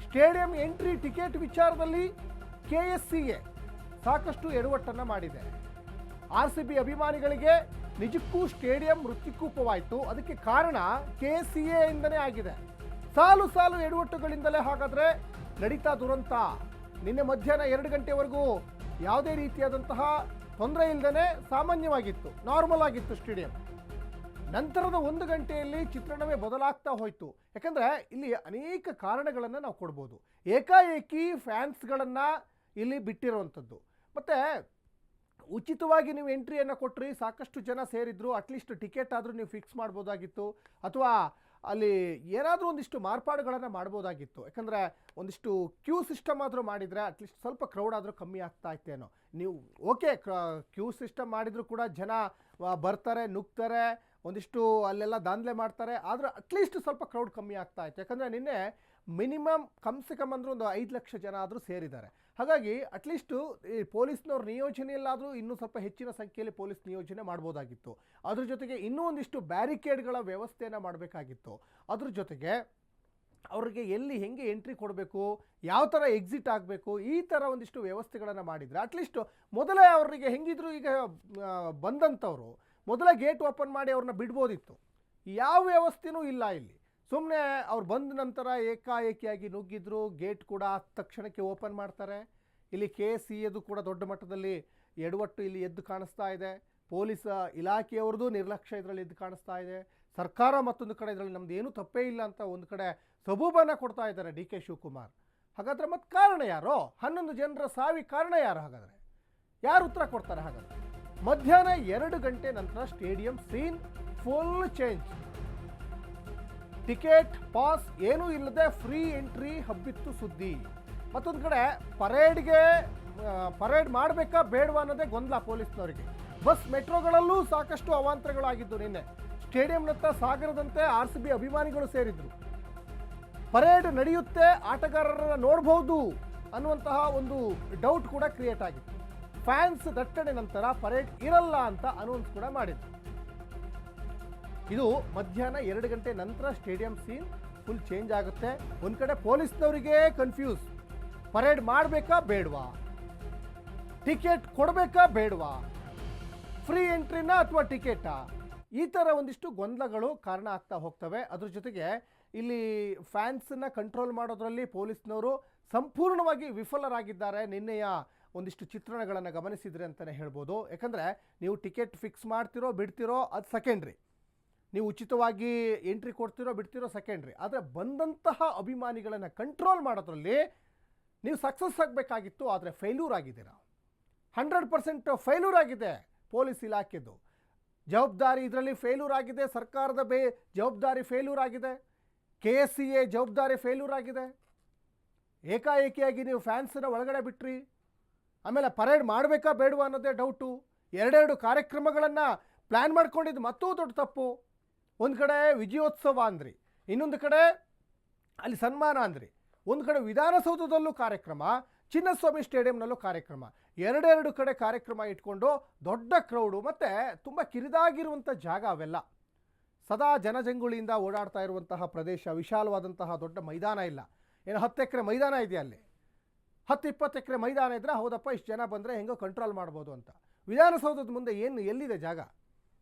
ಸ್ಟೇಡಿಯಂ ಎಂಟ್ರಿ ಟಿಕೆಟ್ ವಿಚಾರದಲ್ಲಿ KSCA ಸಾಕಷ್ಟು ಎಡವಟ್ಟನ್ನು ಮಾಡಿದೆ. RCB ಅಭಿಮಾನಿಗಳಿಗೆ ನಿಜಕ್ಕೂ ಸ್ಟೇಡಿಯಂ ಮೃತ್ಯುಕೂಪವಾಯಿತು. ಅದಕ್ಕೆ ಕಾರಣ KSCA ಇಂದನೇ ಆಗಿದೆ. ಸಾಲು ಸಾಲು ಎಡವಟ್ಟುಗಳಿಂದಲೇ ಹಾಗಾದ್ರೆ ನಡೀತಾ ದುರಂತ. ನಿನ್ನೆ ಮಧ್ಯಾಹ್ನ 2 ಗಂಟೆವರೆಗೂ ಯಾವುದೇ ರೀತಿಯಾದಂತಹ ತೊಂದರೆ ಇಲ್ಲದೇ ಸಾಮಾನ್ಯವಾಗಿತ್ತು, ನಾರ್ಮಲ್ ಆಗಿತ್ತು ಸ್ಟೇಡಿಯಂ. ನಂತರದ 1 ಗಂಟೆಯಲ್ಲಿ ಚಿತ್ರಣವೇ ಬದಲಾಗ್ತಾ ಹೋಯಿತು. ಯಾಕಂದರೆ ಇಲ್ಲಿ ಅನೇಕ ಕಾರಣಗಳನ್ನು ನಾವು ಕೊಡ್ಬೋದು. ಏಕಾಏಕಿ ಫ್ಯಾನ್ಸ್ಗಳನ್ನು ಇಲ್ಲಿ ಬಿಟ್ಟಿರುವಂಥದ್ದು, ಮತ್ತು ಉಚಿತವಾಗಿ ನೀವು ಎಂಟ್ರಿಯನ್ನು ಕೊಟ್ಟರೆ ಸಾಕಷ್ಟು ಜನ ಸೇರಿದ್ರು, ಅಟ್ಲೀಸ್ಟ್ ಟಿಕೆಟ್ ಆದರೂ ನೀವು ಫಿಕ್ಸ್ ಮಾಡ್ಬೋದಾಗಿತ್ತು, ಅಥವಾ ಅಲ್ಲಿ ಏನಾದರೂ ಒಂದಿಷ್ಟು ಮಾರ್ಪಾಡುಗಳನ್ನು ಮಾಡ್ಬೋದಾಗಿತ್ತು. ಯಾಕಂದರೆ ಒಂದಿಷ್ಟು ಕ್ಯೂ ಸಿಸ್ಟಮ್ ಆದರೂ ಮಾಡಿದರೆ ಅಟ್ಲೀಸ್ಟ್ ಸ್ವಲ್ಪ ಕ್ರೌಡ್ ಆದರೂ ಕಮ್ಮಿ ಆಗ್ತಾ ಇತ್ತೇನೋ. ನೀವು ಓಕೆ ಕ್ಯೂ ಸಿಸ್ಟಮ್ ಮಾಡಿದರೂ ಕೂಡ ಜನ ಬರ್ತಾರೆ, ನುಗ್ತಾರೆ, ಒಂದಿಷ್ಟು ಅಲ್ಲೆಲ್ಲ ದಾಂಧಲೆ ಮಾಡ್ತಾರೆ, ಆದರೆ ಅಟ್ಲೀಸ್ಟ್ ಸ್ವಲ್ಪ ಕ್ರೌಡ್ ಕಮ್ಮಿ ಆಗ್ತಾ ಇತ್ತು. ಯಾಕಂದರೆ ನಿನ್ನೆ ಮಿನಿಮಮ್ ಕಮ್ಸೆ ಕಮ್ ಅಂದರೆ ಒಂದು 5 ಲಕ್ಷ ಜನ ಆದರೂ ಸೇರಿದ್ದಾರೆ. ಹಾಗಾಗಿ ಅಟ್ಲೀಸ್ಟು ಈ ಪೊಲೀಸ್ನವ್ರ ನಿಯೋಜನೆಯಲ್ಲಾದರೂ ಇನ್ನೂ ಸ್ವಲ್ಪ ಹೆಚ್ಚಿನ ಸಂಖ್ಯೆಯಲ್ಲಿ ಪೊಲೀಸ್ ನಿಯೋಜನೆ ಮಾಡ್ಬೋದಾಗಿತ್ತು. ಅದ್ರ ಜೊತೆಗೆ ಇನ್ನೂ ಒಂದಿಷ್ಟು ಬ್ಯಾರಿಕೇಡ್ಗಳ ವ್ಯವಸ್ಥೆಯನ್ನು ಮಾಡಬೇಕಾಗಿತ್ತು. ಅದ್ರ ಜೊತೆಗೆ ಅವ್ರಿಗೆ ಎಲ್ಲಿ ಹೆಂಗೆ ಎಂಟ್ರಿ ಕೊಡಬೇಕು, ಯಾವ ಥರ ಎಕ್ಸಿಟ್ ಆಗಬೇಕು, ಈ ಥರ ಒಂದಿಷ್ಟು ವ್ಯವಸ್ಥೆಗಳನ್ನು ಮಾಡಿದರೆ ಅಟ್ಲೀಸ್ಟ್ ಮೊದಲೇ ಅವರಿಗೆ ಹೆಂಗಿದ್ರು ಈಗ ಬಂದಂಥವ್ರು ಮೊದಲೇ ಗೇಟ್ ಓಪನ್ ಮಾಡಿ ಅವ್ರನ್ನ ಬಿಡ್ಬೋದಿತ್ತು. ಯಾವ ವ್ಯವಸ್ಥೆನೂ ಇಲ್ಲ ಇಲ್ಲಿ. ಸುಮ್ಮನೆ ಅವ್ರು ಬಂದ ನಂತರ ಏಕಾಏಕಿಯಾಗಿ ನುಗ್ಗಿದ್ರು. ಗೇಟ್ ಕೂಡ ತಕ್ಷಣಕ್ಕೆ ಓಪನ್ ಮಾಡ್ತಾರೆ. ಇಲ್ಲಿ KSCAದು ಕೂಡ ದೊಡ್ಡ ಮಟ್ಟದಲ್ಲಿ ಎಡವಟ್ಟು ಇಲ್ಲಿ ಎದ್ದು ಕಾಣಿಸ್ತಾ ಇದೆ. ಪೊಲೀಸ್ ಇಲಾಖೆಯವ್ರದ್ದು ನಿರ್ಲಕ್ಷ್ಯ ಇದರಲ್ಲಿ ಎದ್ದು ಕಾಣಿಸ್ತಾ ಇದೆ. ಸರ್ಕಾರ ಮತ್ತೊಂದು ಕಡೆ ಇದರಲ್ಲಿ ನಮ್ದು ಏನೂ ತಪ್ಪೇ ಇಲ್ಲ ಅಂತ ಒಂದು ಕಡೆ ಸಬೂಬನ್ನು ಕೊಡ್ತಾ ಇದ್ದಾರೆ DK ಶಿವಕುಮಾರ್. ಹಾಗಾದರೆ ಮತ್ತೆ ಕಾರಣ ಯಾರೋ? 11 ಜನರ ಸಾವಿಗೆ ಕಾರಣ ಯಾರು? ಹಾಗಾದರೆ ಯಾರು ಉತ್ತರ ಕೊಡ್ತಾರೆ? ಹಾಗಾದರೆ ಮಧ್ಯಾಹ್ನ 2 ಗಂಟೆ ನಂತರ stadium scene full change. Ticket pass ಏನೂ ಇಲ್ಲದೆ ಫ್ರೀ ಎಂಟ್ರಿ ಹಬ್ಬಿತ್ತು ಸುದ್ದಿ. ಮತ್ತೊಂದು ಕಡೆ ಪರೇಡ್ ಮಾಡಬೇಕಾ ಬೇಡವಾ ಅನ್ನೋದೇ ಗೊಂದಲ ಪೊಲೀಸ್ನವರಿಗೆ. ಬಸ್ ಮೆಟ್ರೋಗಳಲ್ಲೂ ಸಾಕಷ್ಟು ಅವಾಂತರಗಳಾಗಿದ್ದು. ನಿನ್ನೆ ಸ್ಟೇಡಿಯಂನತ್ತ ಸಾಗರದಂತೆ RCB ಅಭಿಮಾನಿಗಳು ಸೇರಿದ್ರು. ಪರೇಡ್ ನಡೆಯುತ್ತೆ, ಆಟಗಾರರನ್ನು ನೋಡಬಹುದು ಅನ್ನುವಂತಹ ಒಂದು ಡೌಟ್ ಕೂಡ ಕ್ರಿಯೇಟ್ ಆಗಿತ್ತು. ಫ್ಯಾನ್ಸ್ ದಟ್ಟಣೆ ನಂತರ ಪರೇಡ್ ಇರಲ್ಲ ಅಂತ ಅನೌನ್ಸ್ ಕೂಡ ಮಾಡಿದ್ರು. ಇದು ಮಧ್ಯಾಹ್ನ 2 ಗಂಟೆ ನಂತರ ಸ್ಟೇಡಿಯಂ ಸೀನ್ ಫುಲ್ ಚೇಂಜ್ ಆಗುತ್ತೆ. ಒಂದು ಕಡೆ ಪೊಲೀಸ್ನವರಿಗೆ ಕನ್ಫ್ಯೂಸ್, ಪರೇಡ್ ಮಾಡಬೇಕಾ ಬೇಡವಾ, ಟಿಕೆಟ್ ಕೊಡಬೇಕಾ ಬೇಡವಾ, ಫ್ರೀ ಎಂಟ್ರಿನಾ ಅಥವಾ ಟಿಕೆಟಾ, ಈ ಥರ ಒಂದಿಷ್ಟು ಗೊಂದಲಗಳು ಕಾರಣ ಆಗ್ತಾ ಹೋಗ್ತವೆ. ಅದ್ರ ಜೊತೆಗೆ ಇಲ್ಲಿ ಫ್ಯಾನ್ಸನ್ನು ಕಂಟ್ರೋಲ್ ಮಾಡೋದ್ರಲ್ಲಿ ಪೊಲೀಸ್ನವರು ಸಂಪೂರ್ಣವಾಗಿ ವಿಫಲರಾಗಿದ್ದಾರೆ. ನಿನ್ನೆಯ ಒಂದಿಷ್ಟು ಚಿತ್ರಣಗಳನ್ನು ಗಮನಿಸಿದ್ರೆ ಅಂತಲೇ ಹೇಳ್ಬೋದು. ಯಾಕಂದರೆ ನೀವು ಟಿಕೆಟ್ ಫಿಕ್ಸ್ ಮಾಡ್ತಿರೋ ಬಿಡ್ತಿರೋ ಅದು ಸೆಕೆಂಡ್ರಿ, ನೀವು ಉಚಿತವಾಗಿ ಎಂಟ್ರಿ ಕೊಡ್ತಿರೋ ಬಿಡ್ತಿರೋ ಸೆಕೆಂಡ್ರಿ. ಆದರೆ ಬಂದಂತಹ ಅಭಿಮಾನಿಗಳನ್ನು ಕಂಟ್ರೋಲ್ ಮಾಡೋದ್ರಲ್ಲಿ ನೀವು ಸಕ್ಸಸ್ ಆಗಬೇಕಾಗಿತ್ತು, ಆದರೆ ಫೇಲ್ಯೂರ್ ಆಗಿದ್ದೀರಾ. 100% ಫೇಲ್ಯೂರ್ ಆಗಿದೆ ಪೊಲೀಸ್ ಇಲಾಖೆದು ಜವಾಬ್ದಾರಿ. ಇದರಲ್ಲಿ ಫೇಲ್ಯೂರ್ ಆಗಿದೆ. ಸರ್ಕಾರದ ಜವಾಬ್ದಾರಿ ಫೇಲ್ಯೂರ್ ಆಗಿದೆ. KSCA ಜವಾಬ್ದಾರಿ ಫೇಲ್ಯೂರ್ ಆಗಿದೆ. ಏಕಾಏಕಿಯಾಗಿ ನೀವು ಫ್ಯಾನ್ಸನ್ನು ಒಳಗಡೆ ಬಿಟ್ರಿ. ಆಮೇಲೆ ಪರೇಡ್ ಮಾಡಬೇಕಾ ಬೇಡವಾ ಅನ್ನೋದೇ ಡೌಟು. 2 ಕಾರ್ಯಕ್ರಮಗಳನ್ನು ಪ್ಲ್ಯಾನ್ ಮಾಡ್ಕೊಂಡಿದ್ದು ಮತ್ತೂ ದೊಡ್ಡ ತಪ್ಪು. ಒಂದು ಕಡೆ ವಿಜಯೋತ್ಸವ ಅಂದ್ರಿ, ಇನ್ನೊಂದು ಕಡೆ ಅಲ್ಲಿ ಸನ್ಮಾನ ಅಂದ್ರಿ, ಒಂದು ಕಡೆ ವಿಧಾನಸೌಧದಲ್ಲೂ ಕಾರ್ಯಕ್ರಮ, ಚಿನ್ನಸ್ವಾಮಿ ಸ್ಟೇಡಿಯಂನಲ್ಲೂ ಕಾರ್ಯಕ್ರಮ. 2 ಕಡೆ ಕಾರ್ಯಕ್ರಮ ಇಟ್ಕೊಂಡು ದೊಡ್ಡ ಕ್ರೌಡು ಮತ್ತು ತುಂಬ ಕಿರಿದಾಗಿರುವಂಥ ಜಾಗ ಅವೆಲ್ಲ. ಸದಾ ಜನಜಂಗುಳಿಯಿಂದ ಓಡಾಡ್ತಾ ಇರುವಂತಹ ಪ್ರದೇಶ, ವಿಶಾಲವಾದಂತಹ ದೊಡ್ಡ ಮೈದಾನ ಇಲ್ಲ. ಏನು 10 ಎಕರೆ ಮೈದಾನ ಇದೆ ಅಲ್ಲಿ, 10-20 ಎಕರೆ ಮೈದಾನ ಇದ್ದರೆ ಹೌದಪ್ಪ ಇಷ್ಟು ಜನ ಬಂದರೆ ಹೆಂಗೋ ಕಂಟ್ರೋಲ್ ಮಾಡ್ಬೋದು ಅಂತ. ವಿಧಾನಸೌಧದ ಮುಂದೆ ಎಲ್ಲಿದೆ ಜಾಗ?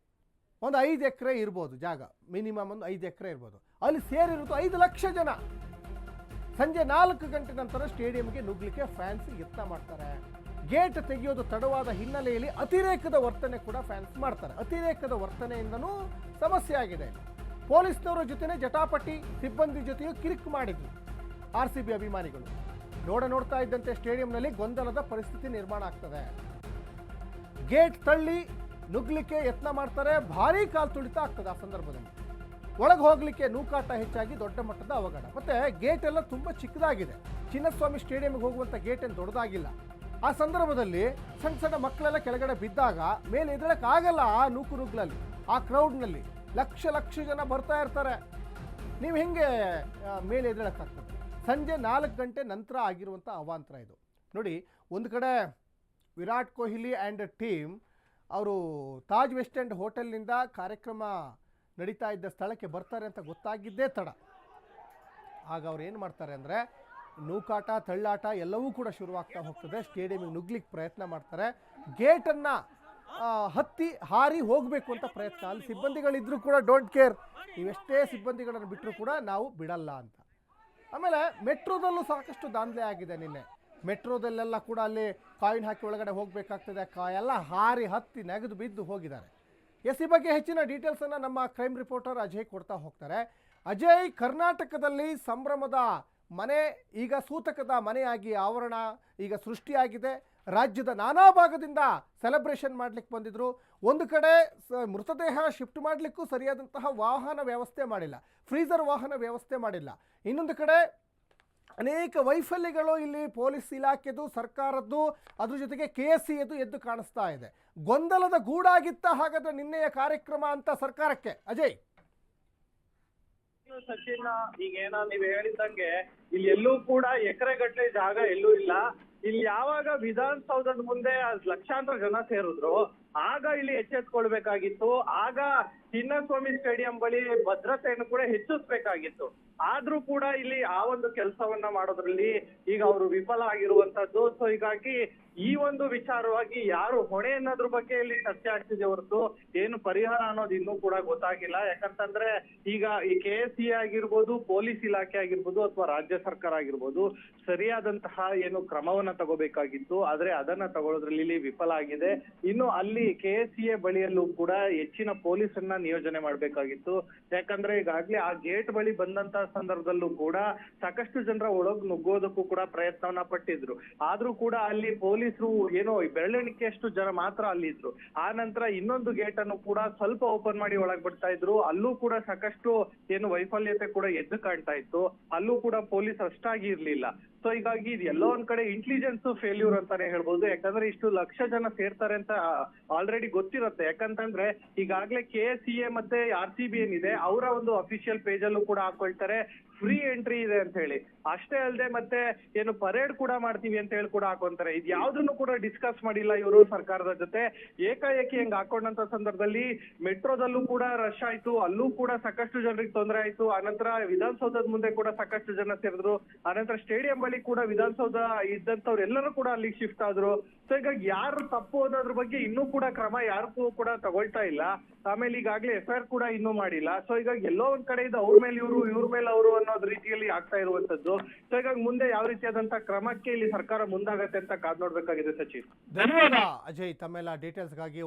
ಒಂದು 5 ಎಕರೆ ಇರ್ಬೋದು ಜಾಗ, ಮಿನಿಮಮ್ ಒಂದು 5 ಎಕರೆ ಇರ್ಬೋದು. ಅಲ್ಲಿ ಸೇರಿರೋದು 5 ಲಕ್ಷ ಜನ. ಸಂಜೆ 4 ಗಂಟೆ ನಂತರ ಸ್ಟೇಡಿಯಂಗೆ ನುಗ್ಗಲಿಕ್ಕೆ ಫ್ಯಾನ್ಸ್ ಯತ್ನ ಮಾಡ್ತಾರೆ. ಗೇಟ್ ತೆಗೆಯೋದು ತಡವಾದ ಹಿನ್ನೆಲೆಯಲ್ಲಿ ಅತಿರೇಕದ ವರ್ತನೆ ಕೂಡ ಫ್ಯಾನ್ಸ್ ಮಾಡ್ತಾರೆ. ಅತಿರೇಕದ ವರ್ತನೆಯಿಂದನೂ ಸಮಸ್ಯೆ ಆಗಿದೆ. ಪೊಲೀಸ್ನವರ ಜೊತೆನೇ ಜಟಾಪಟಿ, ಸಿಬ್ಬಂದಿ ಜೊತೆಯೂ ಕಿರಿಕ್ ಮಾಡಿದ್ರು RCB ಅಭಿಮಾನಿಗಳು. ನೋಡ್ತಾ ಇದ್ದಂತೆ ಸ್ಟೇಡಿಯಂನಲ್ಲಿ ಗೊಂದಲದ ಪರಿಸ್ಥಿತಿ ನಿರ್ಮಾಣ ಆಗ್ತದೆ. ಗೇಟ್ ತಳ್ಳಿ ನುಗ್ಲಿಕ್ಕೆ ಯತ್ನ ಮಾಡ್ತಾರೆ, ಭಾರೀ ಕಾಲ್ ತುಳಿತ ಆಗ್ತದೆ. ಆ ಸಂದರ್ಭದಲ್ಲಿ ಒಳಗೆ ಹೋಗ್ಲಿಕ್ಕೆ ನೂಕಾಟ ಹೆಚ್ಚಾಗಿ ದೊಡ್ಡ ಮಟ್ಟದ ಅವಘಡ. ಮತ್ತೆ ಗೇಟ್ ಎಲ್ಲ ತುಂಬ ಚಿಕ್ಕದಾಗಿದೆ. ಚಿನ್ನಸ್ವಾಮಿ ಸ್ಟೇಡಿಯಂಗೆ ಹೋಗುವಂಥ ಗೇಟ್ ಏನು ದೊಡ್ಡದಾಗಿಲ್ಲ. ಆ ಸಂದರ್ಭದಲ್ಲಿ ಸಣ್ಣ ಸಣ್ಣ ಮಕ್ಕಳೆಲ್ಲ ಕೆಳಗಡೆ ಬಿದ್ದಾಗ ಮೇಲೆ ಎದುರಕ್ಕೆ ಆಗಲ್ಲ. ಆ ನುಗ್ಲಲ್ಲಿ, ಆ ಕ್ರೌಡ್ನಲ್ಲಿ ಲಕ್ಷ ಲಕ್ಷ ಜನ ಬರ್ತಾ ಇರ್ತಾರೆ. ನೀವು ಹೆಂಗೆ ಮೇಲೆ ಎದುರಕ್ಕಾಗ್ತದೆ? ಸಂಜೆ 4 ಗಂಟೆ ನಂತರ ಆಗಿರುವಂಥ ಅವಾಂತರ ಇದು ನೋಡಿ. ಒಂದು ಕಡೆ ವಿರಾಟ್ ಕೊಹ್ಲಿ ಆ್ಯಂಡ್ ಟೀಮ್ ಅವರು ತಾಜ್ ವೆಸ್ಟ್ ಎಂಡ್ ಹೋಟೆಲ್ನಿಂದ ಕಾರ್ಯಕ್ರಮ ನಡೀತಾ ಇದ್ದ ಸ್ಥಳಕ್ಕೆ ಬರ್ತಾರೆ ಅಂತ ಗೊತ್ತಾಗಿದ್ದೇ ತಡ. ಆಗ ಅವ್ರು ಏನು ಮಾಡ್ತಾರೆ ಅಂದರೆ ನೂಕಾಟ, ತಳ್ಳಾಟ ಎಲ್ಲವೂ ಕೂಡ ಶುರುವಾಗ್ತಾ ಹೋಗ್ತದೆ. ಸ್ಟೇಡಿಯಮಿಗೆ ನುಗ್ಲಿಕ್ಕೆ ಪ್ರಯತ್ನ ಮಾಡ್ತಾರೆ. ಗೇಟನ್ನು ಹತ್ತಿ ಹಾರಿ ಹೋಗಬೇಕು ಅಂತ ಪ್ರಯತ್ನ. ಅಲ್ಲಿ ಸಿಬ್ಬಂದಿಗಳಿದ್ರೂ ಕೂಡ ಡೋಂಟ್ ಕೇರ್, ನೀವೆಷ್ಟೇ ಸಿಬ್ಬಂದಿಗಳನ್ನು ಬಿಟ್ಟರೂ ಕೂಡ ನಾವು ಬಿಡಲ್ಲ ಅಂತ. ಆಮೇಲೆ ಮೆಟ್ರೋದಲ್ಲೂ ಸಾಕಷ್ಟು ದಾಂಧಲೆ ಆಗಿದೆ. ನಿನ್ನೆ ಮೆಟ್ರೋದಲ್ಲೆಲ್ಲ ಕೂಡ ಅಲ್ಲಿ ಕಾಯಿನ್ ಹಾಕಿ ಒಳಗಡೆ ಹೋಗಬೇಕಾಗ್ತದೆ. ಎಲ್ಲ ಹಾರಿ ಹತ್ತಿ ನೆಗೆದು ಬಿದ್ದು ಹೋಗಿದ್ದಾರೆ. ಈ ಬಗ್ಗೆ ಹೆಚ್ಚಿನ ಡೀಟೇಲ್ಸನ್ನು ನಮ್ಮ ಕ್ರೈಮ್ ರಿಪೋರ್ಟರ್ ಅಜಯ್ ಕೊಡ್ತಾ ಹೋಗ್ತಾರೆ. ಅಜಯ್, ಕರ್ನಾಟಕದಲ್ಲಿ ಸಂಭ್ರಮದ ಮನೆ ಈಗ ಸೂತಕದ ಮನೆಯಾಗಿ ಆವರಣ ಈಗ ಸೃಷ್ಟಿಯಾಗಿದೆ. ರಾಜ್ಯದ ನಾನಾ ಭಾಗದಿಂದ ಸೆಲೆಬ್ರೇಷನ್ ಮಾಡಲಿಕ್ಕೆ ಬಂದಿದ್ರು. ಒಂದು ಕಡೆ ಮೃತದೇಹ ಶಿಫ್ಟ್ ಮಾಡಲಿಕ್ಕೂ ಸರಿಯಾದಂತಹ ವಾಹನ ವ್ಯವಸ್ಥೆ ಮಾಡಿಲ್ಲ, ಫ್ರೀಸರ್ ವಾಹನ ವ್ಯವಸ್ಥೆ ಮಾಡಿಲ್ಲ. ಇನ್ನೊಂದು ಕಡೆ ಅನೇಕ ವೈಫಲ್ಯಗಳು ಇಲ್ಲಿ ಪೊಲೀಸ್ ಇಲಾಖೆದು, ಸರ್ಕಾರದ್ದು, ಅದ್ರ ಜೊತೆಗೆ KSCದು ಎದ್ದು ಕಾಣಿಸ್ತಾ ಇದೆ. ಗೊಂದಲದ ಗೂಡಾಗಿತ್ತ ಹಾಗಾದ್ರೆ ನಿನ್ನೆಯ ಕಾರ್ಯಕ್ರಮ ಅಂತ ಸರ್ಕಾರಕ್ಕೆ? ಅಜಯ್ ಸಚಿನ್, ಈಗೇನ ನೀವ್ ಹೇಳಿದಂಗೆ ಇಲ್ಲಿ ಎಲ್ಲೂ ಕೂಡ ಎಕರೆಗಟ್ಟಲೆ ಜಾಗ ಎಲ್ಲೂ ಇಲ್ಲ. ಇಲ್ಲಿ ಯಾವಾಗ ವಿಧಾನಸೌಧದ ಮುಂದೆ ಲಕ್ಷಾಂತರ ಜನ ಸೇರಿದ್ರು ಆಗ ಇಲ್ಲಿ ಎಚ್ಚೆತ್ಕೊಳ್ಬೇಕಾಗಿತ್ತು. ಆಗ ಚಿನ್ನಸ್ವಾಮಿ ಸ್ಟೇಡಿಯಂ ಬಳಿ ಭದ್ರತೆಯನ್ನು ಕೂಡ ಹೆಚ್ಚಿಸ್ಬೇಕಾಗಿತ್ತು. ಆದ್ರೂ ಕೂಡ ಇಲ್ಲಿ ಆ ಒಂದು ಕೆಲಸವನ್ನ ಮಾಡೋದ್ರಲ್ಲಿ ಈಗ ಅವರು ವಿಫಲ ಆಗಿರುವಂತದ್ದು. ಸೊ ಹೀಗಾಗಿ ಈ ಒಂದು ವಿಚಾರವಾಗಿ ಯಾರು ಹೊಣೆ ಅನ್ನೋದ್ರ ಬಗ್ಗೆ ಇಲ್ಲಿ ಚರ್ಚೆ ಆಗ್ತಿದೆ ಹೊರತು ಏನು ಪರಿಹಾರ ಅನ್ನೋದು ಇನ್ನೂ ಕೂಡ ಗೊತ್ತಾಗಿಲ್ಲ. ಯಾಕಂತಂದ್ರೆ ಈಗ ಈ KSC ಆಗಿರ್ಬೋದು, ಪೊಲೀಸ್ ಇಲಾಖೆ ಆಗಿರ್ಬೋದು ಅಥವಾ ರಾಜ್ಯ ಸರ್ಕಾರ ಆಗಿರ್ಬೋದು ಸರಿಯಾದಂತಹ ಏನು ಕ್ರಮವನ್ನ ತಗೋಬೇಕಾಗಿತ್ತು, ಆದ್ರೆ ಅದನ್ನ ತಗೊಳ್ಳೋದ್ರಲ್ಲಿ ಇಲ್ಲಿ ವಿಫಲ ಆಗಿದೆ. ಇನ್ನು ಅಲ್ಲಿ KSCA ಬಳಿಯಲ್ಲೂ ಕೂಡ ಹೆಚ್ಚಿನ ಪೊಲೀಸನ್ನ ನಿಯೋಜನೆ ಮಾಡ್ಬೇಕಾಗಿತ್ತು. ಯಾಕಂದ್ರೆ ಈಗಾಗ್ಲೇ ಆ ಗೇಟ್ ಬಳಿ ಬಂದಂತ ಸಂದರ್ಭದಲ್ಲೂ ಕೂಡ ಸಾಕಷ್ಟು ಜನರ ಒಳಗ್ ನುಗ್ಗೋದಕ್ಕೂ ಕೂಡ ಪ್ರಯತ್ನವನ್ನ ಪಟ್ಟಿದ್ರು. ಆದ್ರೂ ಕೂಡ ಅಲ್ಲಿ ಪೊಲೀಸರು ಏನೋ ಬೆರಳೆಣಿಕೆಯಷ್ಟು ಜನ ಮಾತ್ರ ಅಲ್ಲಿ ಇದ್ರು. ಆ ನಂತರ ಇನ್ನೊಂದು ಗೇಟ್ ಅನ್ನು ಕೂಡ ಸ್ವಲ್ಪ ಓಪನ್ ಮಾಡಿ ಒಳಗ್ ಬಿಡ್ತಾ ಇದ್ರು. ಅಲ್ಲೂ ಕೂಡ ಸಾಕಷ್ಟು ಏನು ವೈಫಲ್ಯತೆ ಕೂಡ ಎದ್ದು ಕಾಣ್ತಾ ಇತ್ತು. ಅಲ್ಲೂ ಕೂಡ ಪೊಲೀಸ್ ಅಷ್ಟಾಗಿ ಇರ್ಲಿಲ್ಲ. ಸೊ ಹೀಗಾಗಿ ಇದು ಎಲ್ಲೋ ಒಂದ್ ಕಡೆ ಇಂಟೆಲಿಜೆನ್ಸ್ ಫೇಲ್ಯೂರ್ ಅಂತಾನೆ ಹೇಳ್ಬೋದು. ಯಾಕಂದ್ರೆ ಇಷ್ಟು ಲಕ್ಷ ಜನ ಸೇರ್ತಾರೆ ಅಂತ ಆಲ್ರೆಡಿ ಗೊತ್ತಿರುತ್ತೆ. ಯಾಕಂತಂದ್ರೆ ಈಗಾಗ್ಲೇ KSCA ಮತ್ತೆ RCB ಏನಿದೆ ಅವರ ಒಂದು ಅಫಿಷಿಯಲ್ ಪೇಜ್ ಅಲ್ಲೂ ಕೂಡ ಹಾಕೊಳ್ತಾರೆ ಫ್ರೀ ಎಂಟ್ರಿ ಇದೆ ಅಂತ ಹೇಳಿ. ಅಷ್ಟೇ ಅಲ್ಲದೆ ಮತ್ತೆ ಏನು ಪರೇಡ್ ಕೂಡ ಮಾಡ್ತೀವಿ ಅಂತ ಹೇಳಿ ಕೂಡ ಹಾಕೊಂತಾರೆ. ಇದು ಯಾವ್ದನ್ನು ಕೂಡ ಡಿಸ್ಕಸ್ ಮಾಡಿಲ್ಲ ಇವರು ಸರ್ಕಾರದ ಜೊತೆ. ಏಕಾಏಕಿ ಹೆಂಗ್ ಹಾಕೊಂಡಂತ ಸಂದರ್ಭದಲ್ಲಿ ಮೆಟ್ರೋದಲ್ಲೂ ಕೂಡ ರಶ್ ಆಯ್ತು, ಅಲ್ಲೂ ಕೂಡ ಸಾಕಷ್ಟು ಜನರಿಗೆ ತೊಂದರೆ ಆಯ್ತು. ಆನಂತರ ವಿಧಾನಸೌಧದ ಮುಂದೆ ಕೂಡ ಸಾಕಷ್ಟು ಜನ ಸೇರಿದ್ರು. ಆನಂತರ ಸ್ಟೇಡಿಯಂ ಬಳಿ ಕೂಡ ವಿಧಾನಸೌಧ ಇದ್ದಂತವ್ರು ಎಲ್ಲರೂ ಕೂಡ ಅಲ್ಲಿಗೆ ಶಿಫ್ಟ್ ಆದ್ರು. ಸೊ ಹೀಗಾಗಿ ಯಾರು ತಪ್ಪು ಅನ್ನೋದ್ರ ಬಗ್ಗೆ ಇನ್ನೂ ಕೂಡ ಕ್ರಮ ಯಾರಿಗೂ ಕೂಡ ತಗೊಳ್ತಾ ಇಲ್ಲ. ಆಮೇಲೆ ಈಗಾಗ್ಲೇ FIR ಕೂಡ ಇನ್ನೂ ಮಾಡಿಲ್ಲ. ಸೊ ಹೀಗಾಗಿ ಎಲ್ಲೋ ಒಂದ್ ಕಡೆ ಇದು ಅವ್ರ ಮೇಲೆ ಇವ್ರು, ಇವ್ರ ಮೇಲೆ ಅವರು ಅನ್ನೋದ್ ರೀತಿಯಲ್ಲಿ ಆಗ್ತಾ ಇರುವಂತದ್ದು. ಸೊ ಹೀಗಾಗಿ ಮುಂದೆ ಯಾವ ರೀತಿಯಾದಂತಹ ಕ್ರಮಕ್ಕೆ ಇಲ್ಲಿ ಸರ್ಕಾರ ಮುಂದಾಗತ್ತೆ ಅಂತ ಕಾದ್ ನೋಡ್ಬೇಕಾಗಿದೆ ಸಚಿನ್. ಧನ್ಯವಾದ ಅಜಯ್ ತಮ್ಮೆಲ್ಲ ಡೀಟೇಲ್ಸ್ಗಾಗಿ.